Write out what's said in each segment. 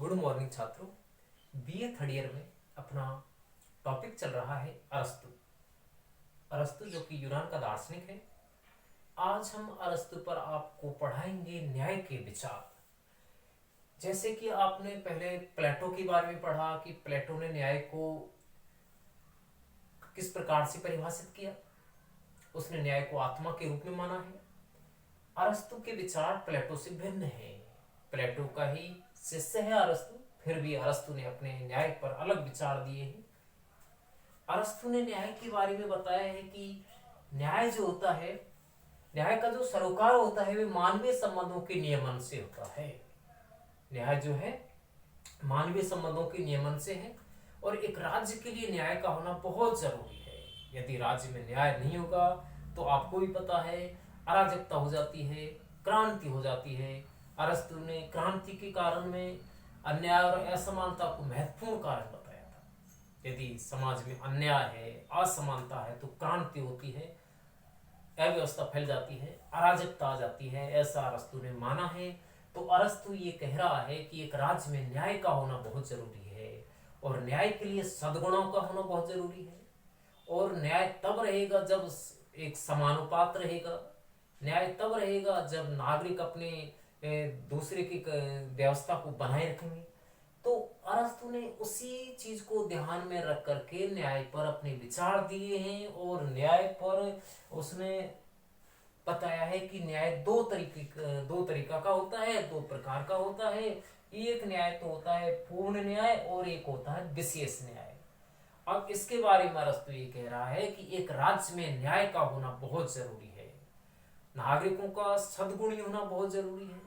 Good morning छात्रों। BA third year में अपना टॉपिक चल रहा है अरस्तु। अरस्तु जो कि यूनान का दार्शनिक है। आज हम अरस्तु पर आपको पढ़ाएंगे न्याय के विचार। जैसे कि आपने पहले प्लेटो के बारे में पढ़ा कि प्लेटो ने न्याय को किस प्रकार से परिभाषित किया। उसने न्याय को आत्मा के रूप में माना है। अरस्तु के विचार प्लेटो से भिन्न है। प्लेटो का ही शिष्य है अरस्तु, फिर भी अरस्तु ने अपने न्याय पर अलग विचार दिए हैं। अरस्तु ने न्याय के बारे में बताया है कि न्याय जो होता है, न्याय का जो सरोकार होता है वे मानवीय संबंधों के नियमन से होता है। न्याय जो है मानवीय संबंधों के नियमन से है और एक राज्य के लिए न्याय का होना बहुत जरूरी है। यदि राज्य में न्याय नहीं होगा तो आपको भी पता है अराजकता हो जाती है, क्रांति हो जाती है। अरस्तु ने क्रांति के कारण में अन्याय और असमानता को महत्वपूर्ण कारण बताया था। यदि समाज में अन्याय है, असमानता है तो क्रांति होती है, अव्यवस्था फैल जाती है, अराजकता आ जाती है, ऐसा अरस्तु ने माना है। तो अरस्तु ये कह रहा है कि एक राज्य में न्याय का होना बहुत जरूरी है और न्याय के लिए सद्गुणों का होना बहुत जरूरी है। और न्याय तब रहेगा जब एक समानुपात रहेगा। न्याय तब रहेगा जब नागरिक अपने दूसरे की व्यवस्था को बनाए रखेंगे। तो अरस्तु ने उसी चीज को ध्यान में रख करके न्याय पर अपने विचार दिए हैं और न्याय पर उसने बताया है कि न्याय दो तरीका का होता है, दो प्रकार का होता है। एक न्याय तो होता है पूर्ण न्याय और एक होता है विशेष न्याय। अब इसके बारे में अरस्तु ये कह रहा है कि एक राज्य में न्याय का होना बहुत जरूरी है, नागरिकों का सद्गुणी होना बहुत जरूरी है।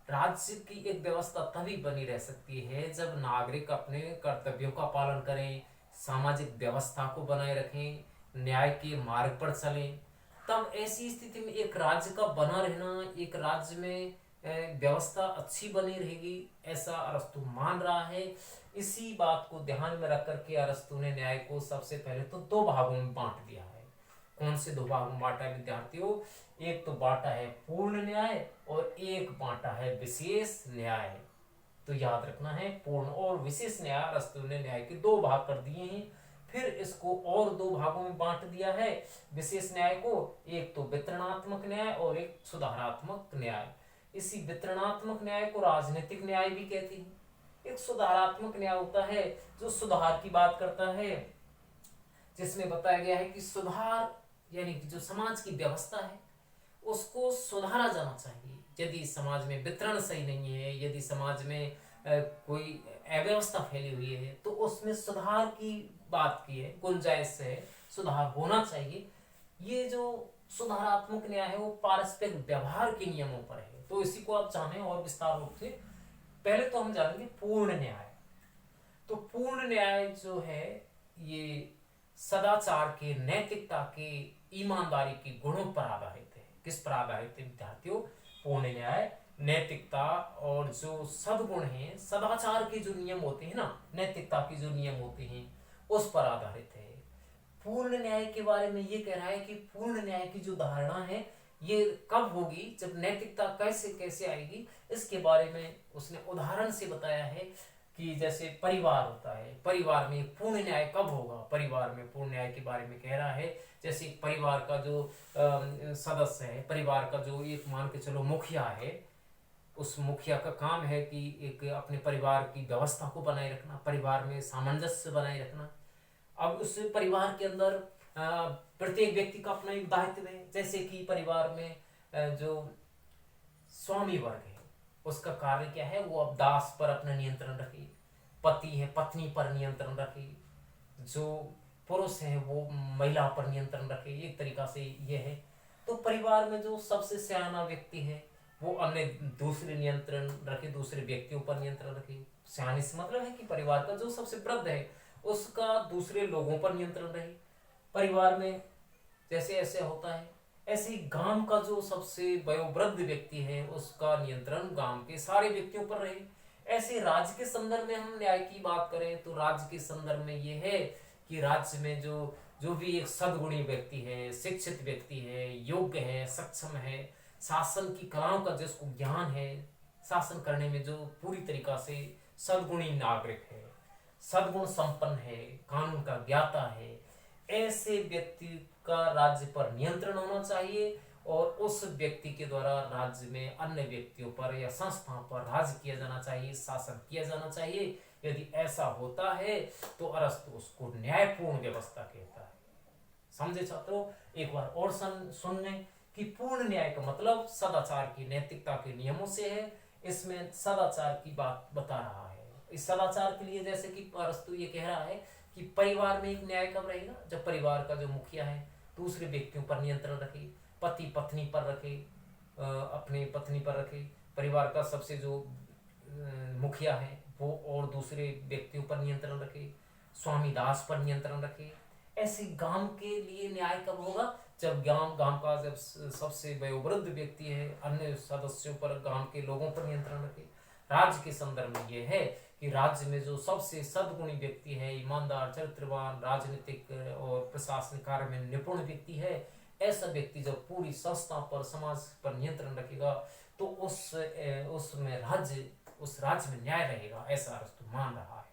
राज्य की एक व्यवस्था तभी बनी रह सकती है जब नागरिक अपने कर्तव्यों का पालन करें, सामाजिक व्यवस्था को बनाए रखें, न्याय के मार्ग पर चलें। तब ऐसी स्थिति में एक राज्य का बना रहना, एक राज्य में व्यवस्था अच्छी बनी रहेगी, ऐसा अरस्तु मान रहा है। इसी बात को ध्यान में रख करके अरस्तु ने न्याय को सबसे पहले तो दो भागों में बांट दिया है। कौन से दो भागों में बांटा है विद्यार्थियों? एक तो बांटा है पूर्ण न्याय और एक बांटा है विशेष न्याय। तो याद रखना है, पूर्ण और विशेष न्याय अरस्तु ने न्याय के दो भाग कर दिए हैं। फिर इसको और दो भागों में बांट दिया है विशेष न्याय को, एक तो वितरणात्मक न्याय और एक सुधारात्मक न्याय। इसी वितरणात्मक न्याय को राजनीतिक न्याय भी कहते हैं। एक सुधारात्मक न्याय होता है जो सुधार की बात करता है, जिसमें बताया गया है कि सुधार यानी कि जो समाज की व्यवस्था है उसको सुधारा जाना चाहिए। यदि समाज में वितरण सही नहीं है, यदि समाज में कोई अव्यवस्था फैली हुई है तो उसमें सुधार की बात की है, गुंजाइश है, सुधार होना चाहिए। ये जो सुधारात्मक न्याय है वो पारस्परिक व्यवहार के नियमों पर है। तो इसी को आप जानें और विस्तार रूप से। पहले तो हम जानेंगे पूर्ण न्याय। तो पूर्ण न्याय जो है ये सदाचार के, नैतिकता के, ईमानदारी के गुणों पर आधारित है। किस पर आधारित है विद्यार्थियों? पूर्ण न्याय नैतिकता और जो सद्गुण हैं, सदाचार के जो नियम होते हैं ना, नैतिकता के जो नियम होते हैं उस पर आधारित है। पूर्ण न्याय के बारे में ये कह रहा है कि पूर्ण न्याय की जो धारणा है ये कब होगी, जब नैतिकता कैसे कैसे आएगी, इसके बारे में उसने उदाहरण से बताया है कि जैसे परिवार होता है, परिवार में पूर्ण न्याय कब होगा। परिवार में पूर्ण न्याय के बारे में कह रहा है जैसे परिवार का जो सदस्य है, परिवार का जो एक मान के चलो मुखिया है, उस मुखिया का काम है कि एक अपने परिवार की व्यवस्था को बनाए रखना, परिवार में सामंजस्य बनाए रखना। अब उस परिवार के अंदर प्रत्येक व्यक्ति का अपना एक दायित्व है। जैसे कि परिवार में जो स्वामी वर्ग है उसका कार्य क्या है, वो अब दास पर अपना नियंत्रण रखे, पति है पत्नी पर नियंत्रण रखे, जो पुरुष है वो महिला पर नियंत्रण रखे। एक तरीका से ये है। तो परिवार में जो सबसे सियाना व्यक्ति है वो अन्य दूसरे नियंत्रण रखे, दूसरे व्यक्तियों पर नियंत्रण रखे। सियाने से मतलब है कि परिवार का जो सबसे वृद्ध है उसका दूसरे लोगों पर नियंत्रण रहे। परिवार में जैसे ऐसे होता है, ऐसे ही गांव का जो सबसे वयोवृद्ध व्यक्ति है उसका नियंत्रण गांव के सारे व्यक्तियों पर रहे। ऐसे राज्य के संदर्भ में हम न्याय की बात करें तो राज्य के संदर्भ में ये है कि राज्य में जो जो भी एक सद्गुणी व्यक्ति है, शिक्षित व्यक्ति है, योग्य है, सक्षम है, शासन की कलाओं का जिसको ज्ञान है, शासन करने में जो पूरी तरीका से सद्गुणी नागरिक है, सद्गुण संपन्न है, कानून का ज्ञाता है, ऐसे व्यक्ति का राज्य पर नियंत्रण होना चाहिए और उस व्यक्ति के द्वारा राज्य में अन्य व्यक्तियों पर या संस्थाओं पर राज किया जाना चाहिए, शासन किया जाना चाहिए। यदि ऐसा होता है तो अरस्तु उसको न्यायपूर्ण व्यवस्था कहता है। समझे छात्रों? एक बार और सुन लें कि पूर्ण न्याय का मतलब सदाचार की, नैतिकता के नियमों से है। इसमें सदाचार की बात बता रहा है। इस सदाचार के लिए जैसे कि अरस्तु ये कह रहा है कि परिवार में एक न्याय कब रहेगा, जब परिवार का जो मुखिया है दूसरे व्यक्तियों पर नियंत्रण रखे, पति पत्नी पर रखे, अपनी पत्नी पर रखे, परिवार का सबसे जो मुखिया है वो और दूसरे व्यक्तियों पर नियंत्रण रखे, स्वामी दास पर नियंत्रण रखे। ऐसे गांव के लिए न्याय कब होगा, जब गांव का जब सबसे वयोवृद्ध व्यक्ति है अन्य सदस्यों पर, गांव के लोगों पर नियंत्रण रखे। राज्य के संदर्भ में यह है कि राज्य में जो सबसे सद्गुणी व्यक्ति है, ईमानदार, चरित्रवान, राजनीतिक और प्रशासनिक कार्य में निपुण व्यक्ति है, ऐसा व्यक्ति जब पूरी संस्था पर, समाज पर नियंत्रण रखेगा तो उस राज्य में न्याय रहेगा, ऐसा अरस्तु मान रहा है।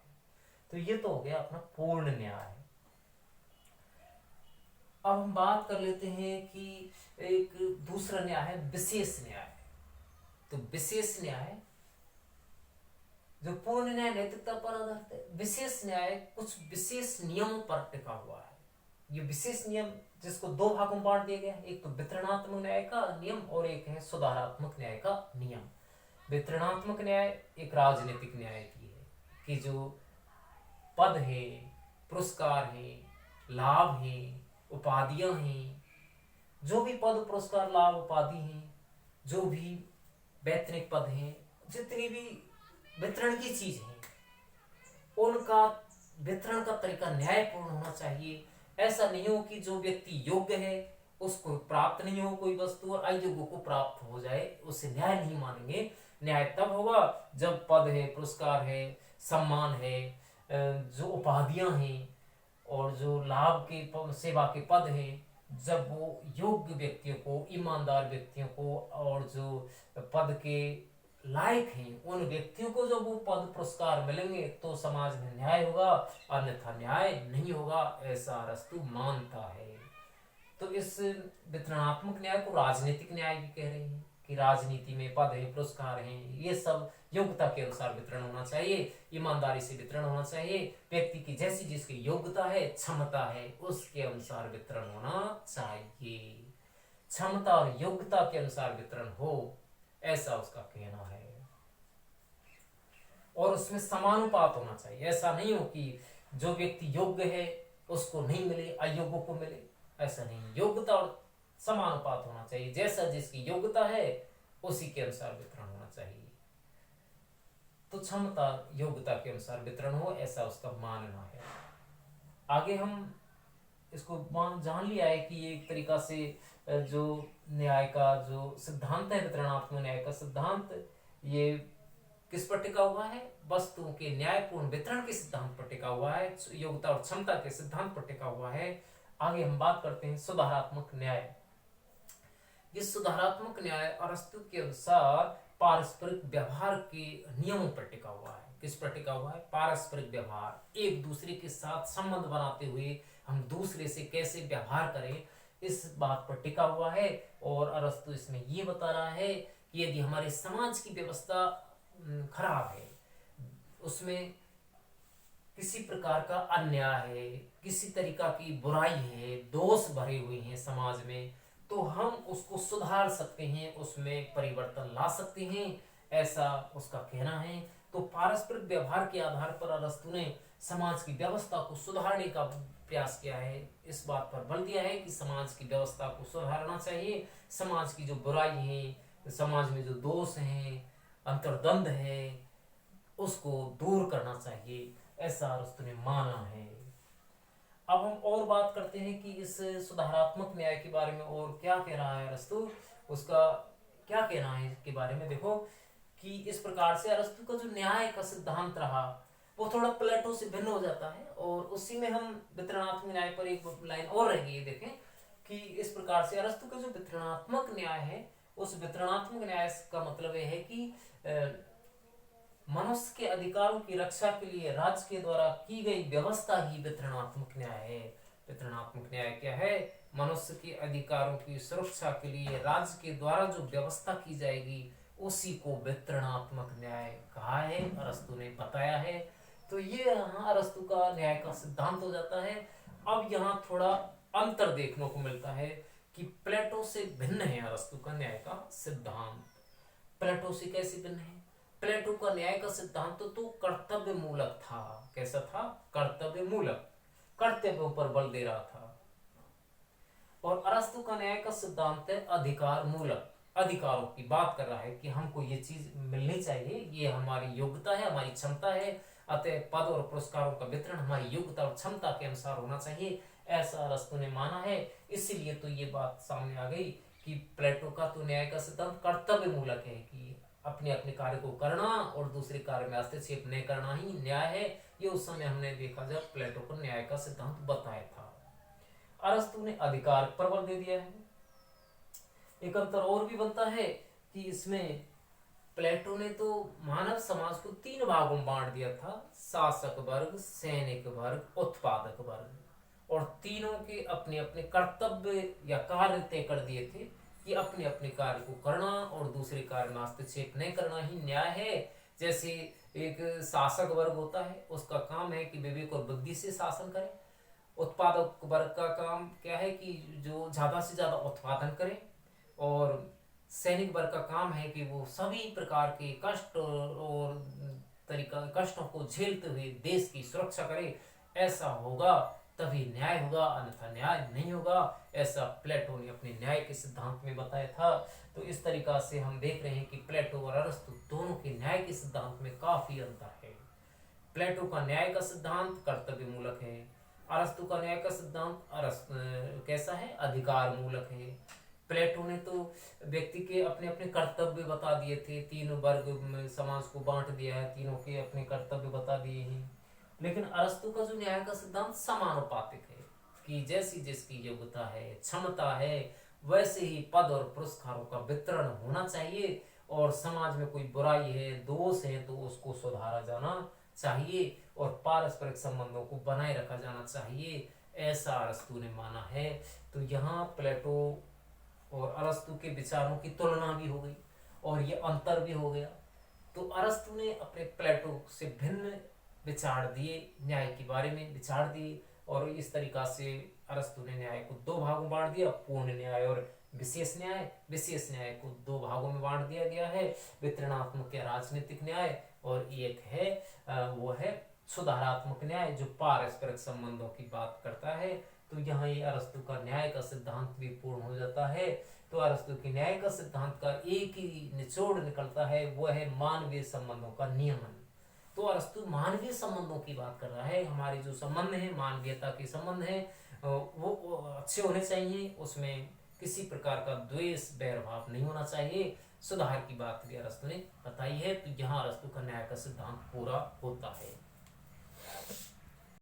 तो ये तो हो गया अपना पूर्ण न्याय। अब हम बात कर लेते हैं कि एक दूसरा न्याय है विशेष न्याय। तो विशेष न्याय, जो पूर्ण न्याय नैतिकता पर आधारित है, विशेष न्याय कुछ विशेष नियमों पर टिका हुआ है। ये विशेष नियम जिसको दो भागों में बांट दिया गया है, एक तो वितरणात्मक न्याय का नियम और एक है सुधारात्मक न्याय का नियम। वितरणात्मक न्याय एक राजनीतिक न्याय की है कि जो पद है, पुरस्कार है, लाभ है, उपाधियां हैं, जो भी पद, पुरस्कार, लाभ, उपाधि हैं, जो भी वैतनिक पद हैं, जितनी भी वितरण की चीज है, उनका वितरण का तरीका न्यायपूर्ण होना चाहिए। ऐसा नहीं हो कि जो व्यक्ति योग्य है उसको प्राप्त नहीं हो कोई वस्तु और अयोग्य को प्राप्त हो जाए, उसे न्याय नहीं मानेंगे। न्याय तब होगा जब पद है, पुरस्कार है, सम्मान है, जो उपाधियां हैं और जो लाभ के, सेवा के पद हैं, जब वो योग्य व्यक्तियों को, ईमानदार व्यक्तियों को और जो पद के लायक हैं उन व्यक्तियों को जब वो पद पुरस्कार मिलेंगे तो समाज में न्याय होगा, अन्यथा न्याय नहीं होगा, ऐसा अरस्तु मानता है। तो इस वितरणात्मक न्याय को राजनीतिक न्याय भी कह रहे हैं कि राजनीति में पद है, पुरस्कार हैं, ये सब योग्यता के अनुसार वितरण होना चाहिए, ईमानदारी से वितरण होना चाहिए, व्यक्ति की जैसी जिसकी योग्यता है, क्षमता है, उसके अनुसार वितरण होना चाहिए। क्षमता और योग्यता के अनुसार वितरण हो, ऐसा उसका कहना है। और उसमें समानुपात होना चाहिए। ऐसा नहीं हो कि जो व्यक्ति योग्य है उसको नहीं मिले, अयोग्य को मिले, ऐसा नहीं। योग्यता और समानुपात होना चाहिए, जैसा जिसकी योग्यता है उसी के अनुसार वितरण होना चाहिए। तो क्षमता योग्यता के अनुसार वितरण हो, ऐसा उसका मानना है। आगे हम इसको जान लिया है कि ये एक तरीका से जो न्याय का जो सिद्धांत है, वितरणात्मक न्याय का सिद्धांत, ये किस पर टिका हुआ है? वस्तुओं के न्यायपूर्ण वितरण के सिद्धांत पर टिका हुआ है, योग्यता और क्षमता के सिद्धांत पर टिका हुआ है। आगे हम बात करते हैं सुधारात्मक न्याय। ये सुधारात्मक न्याय अरस्तु के अनुसार पारस्परिक व्यवहार के नियमों पर टिका हुआ है। किस पर टिका हुआ है? पारस्परिक व्यवहार, एक दूसरे के साथ संबंध बनाते हुए हम दूसरे से कैसे व्यवहार करें, इस बात पर टिका हुआ है। और अरस्तु इसमें ये बता रहा है कि यदि हमारे समाज की व्यवस्था खराब है, उसमें किसी प्रकार का अन्याय है, किसी तरीका की बुराई है, दोष भरे हुए हैं समाज में, तो हम उसको सुधार सकते हैं, उसमें परिवर्तन ला सकते हैं, ऐसा उसका कहना है। तो पारस्परिक व्यवहार के आधार पर अरस्तु ने समाज की व्यवस्था को सुधारने का प्रयास किया है। इस बात पर बल दिया है कि समाज की व्यवस्था को सुधारना चाहिए, समाज की जो बुराई है, समाज में जो दोष हैं, अंतर्द्वंद है, उसको दूर करना चाहिए, ऐसा अरस्तु ने माना है। अब हम और बात करते हैं कि इस सुधारात्मक न्याय के बारे में और क्या कह रहा है अरस्तु, उसका क्या कहना है इसके बारे में। देखो कि इस प्रकार से अरस्तु का जो न्याय का सिद्धांत रहा वो थोड़ा प्लेटो से भिन्न हो जाता है, और उसी में हम वितरणात्मक न्याय पर एक लाइन और रहेगी। देखें कि इस प्रकार से अरस्तु का जो वितरणात्मक न्याय है, उस वितरणात्मक न्याय का मतलब यह है कि मनुष्य के अधिकारों की रक्षा के लिए राज्य के द्वारा की गई व्यवस्था ही वितरणात्मक न्याय है। वितरणात्मक न्याय क्या है? मनुष्य के अधिकारों की सुरक्षा के लिए राज्य के द्वारा जो व्यवस्था की जाएगी उसी को वितरणात्मक न्याय कहा है, अरस्तु ने बताया है। तो ये यहाँ अरस्तु का न्याय का सिद्धांत हो जाता है। अब यहाँ थोड़ा अंतर देखने को मिलता है कि प्लेटो से भिन्न है अरस्तु का न्याय का सिद्धांत। प्लेटो से कैसे भिन्न है? प्लेटो का न्याय का सिद्धांत तो कर्तव्य मूलक था। कैसा था? कर्तव्य मूलक, कर्तव्यों पर बल दे रहा था। और अरस्तु का न्याय का सिद्धांत है अधिकार मूलक, अधिकारों की बात कर रहा है कि हमको ये चीज मिलनी चाहिए, ये हमारी योग्यता है, हमारी क्षमता है, अतः पद और पुरस्कारों का वितरण हमारी योग्यता और क्षमता के अनुसार होना चाहिए, ऐसा अरस्तु ने माना है। इसीलिए तो ये बात सामने आ गई कि प्लेटो का तो न्याय का सिद्धांत कर्तव्य मूलक है कि अपने अपने कार्य को करना और दूसरे कार्य में हस्तक्षेप नहीं करना ही न्याय है। ये उस समय हमने देखा जब प्लेटो को न्याय का सिद्धांत बताया था। अरस्तु ने अधिकार पर बल दे दिया है। एक अंतर और भी बनता है कि इसमें प्लेटो ने तो मानव समाज को 3 भागों में बांट दिया था, शासक वर्ग, सैनिक वर्ग, उत्पादक वर्ग, और तीनों के अपने अपने कर्तव्य या कार्य तय कर दिए थे कि अपने अपने कार्य को करना और दूसरे कार्य में हस्तक्षेप नहीं करना ही न्याय है। जैसे एक शासक वर्ग होता है, उसका काम है कि विवेक और बुद्धि से शासन करे। उत्पादक वर्ग का काम क्या है कि जो ज्यादा से ज्यादा उत्पादन करे। और सैनिक वर्ग का काम है कि वो सभी प्रकार के कष्ट और कष्टों को झेलते हुए देश की सुरक्षा करे। ऐसा होगा तभी न्याय होगा, अन्यथा न्याय नहीं होगा, ऐसा प्लेटो ने अपने न्याय के सिद्धांत में बताया था। तो इस तरीका से हम देख रहे हैं कि प्लेटो और अरस्तु दोनों के न्याय के सिद्धांत में काफी अंतर है। प्लेटो का न्याय का सिद्धांत कर्तव्य मूलक है, अरस्तु का न्याय का सिद्धांत कैसा है? अधिकार मूलक है। प्लेटो ने तो व्यक्ति के अपने अपने कर्तव्य बता दिए थे, 3 वर्ग में समाज को बांट दिया है, तीनों के अपने कर्तव्य बता दिए हैं। लेकिन अरस्तु का जो न्याय का सिद्धांत समानुपातिक है कि जैसी जिसकी योग्यता है, क्षमता है, वैसे ही पद और पुरस्कारों का वितरण होना चाहिए, और समाज में कोई बुराई है, दोष है तो उसको सुधारा जाना चाहिए और पारस्परिक संबंधों को बनाए रखा जाना चाहिए, ऐसा अरस्तु ने माना है। तो यहाँ प्लेटो और अरस्तु के विचारों की तुलना भी हो गई और ये अंतर भी हो गया। तो अरस्तु ने अपने प्लेटो से भिन्न विचार दिए, न्याय के बारे में विचार दिए, और इस तरीका से अरस्तु ने न्याय को 2 भागों में बांट दिया, पूर्ण न्याय और विशेष न्याय। विशेष न्याय को 2 भागों में बांट दिया गया है, वितरणात्मक या राजनीतिक न्याय, और एक है वो है सुधारात्मक न्याय जो पारस्परिक संबंधों की बात करता है। तो यहाँ ये अरस्तु का न्याय का सिद्धांत भी पूर्ण हो जाता है। तो अरस्तु के न्याय का सिद्धांत का एक ही निचोड़ निकलता है, वह है मानवीय संबंधों का नियमन। तो अरस्तु मानवीय संबंधों की बात कर रहा है, हमारे जो संबंध है, मानवीयता के संबंध है, वो अच्छे होने चाहिए, उसमें किसी प्रकार का द्वेष बैरभाव नहीं होना चाहिए, सुधार की बात भी अरस्तु ने बताई है। तो यहाँ अरस्तु का न्याय का सिद्धांत पूरा होता है।